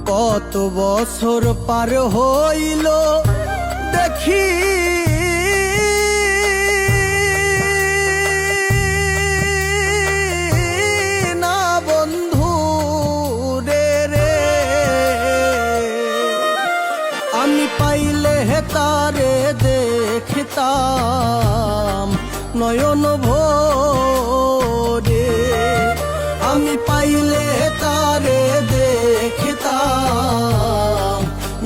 কত বছর পার হইল দেখি না বন্ধু রে আমি পাইলে তারে দেখতাম নয়ন ভরে আমি পাইলে তারে দেখতাম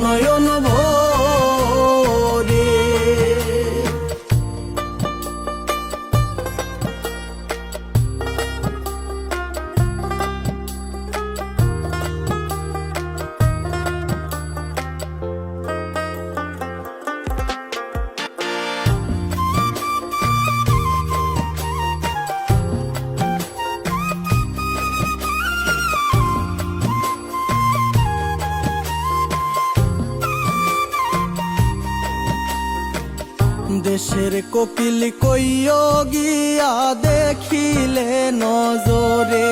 নয়ন ভরে দেশের কোকিল কইও গিয়া দেখিলে নজরে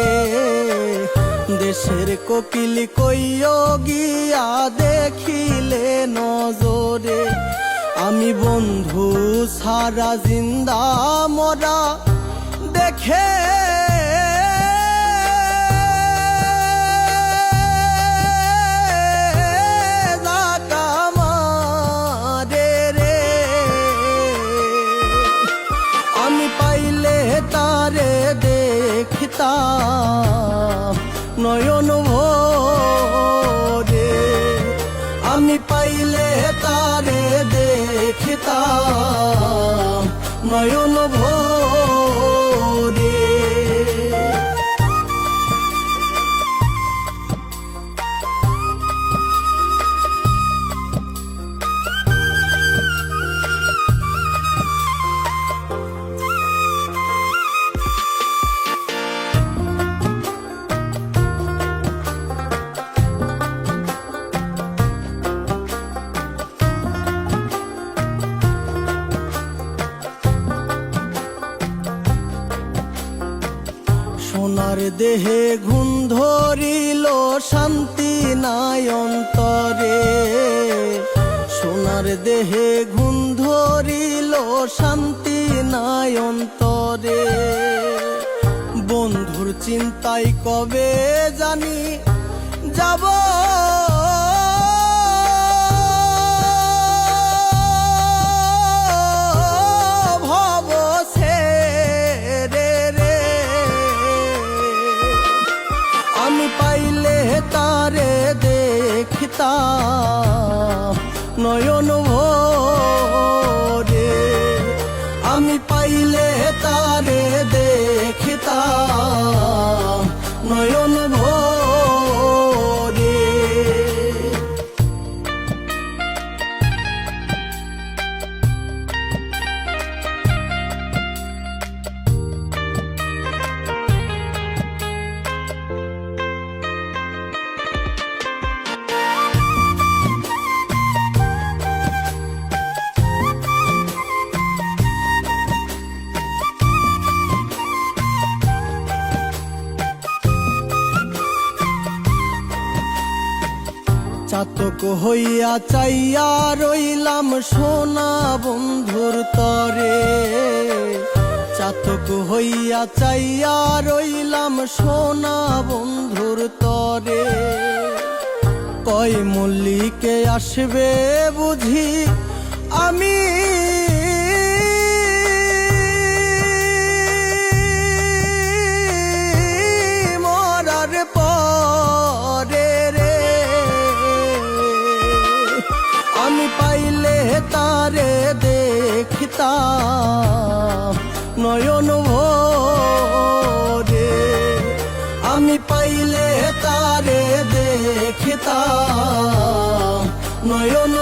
দেশের কোকিল কইও গিয়া দেখিলে নজরে আমি বন্ধু সারা জিন্দা মরা দেখে তারে দেখতাম নয়ন ভরে আমি পাইলে তারে দেখতাম নয়ন ভরে সোনার দেহে ঘুম ধরিল শান্তি নাই অন্তরে সোনার দেহে ঘুম ধরিল শান্তি নাই অন্তরে বন্ধুর চিন্তায় কবে জানি যাব তারে দেখতাম নয়ন ভরে আমি পাইলে তারে দেখতাম নয়ন ভরে চাতক হইয়া চাইয়া রইলাম সোনা বন্ধুর তরে চাতক হইয়া চাইয়া রইলাম সোনা বন্ধুর তরে কয় মল্লিকে আসবে বুঝি আমি মরার পরে আমি পাইলে তারে দেখতাম নয়ন ভরে আমি পাইলে তারে দেখতাম নয়ন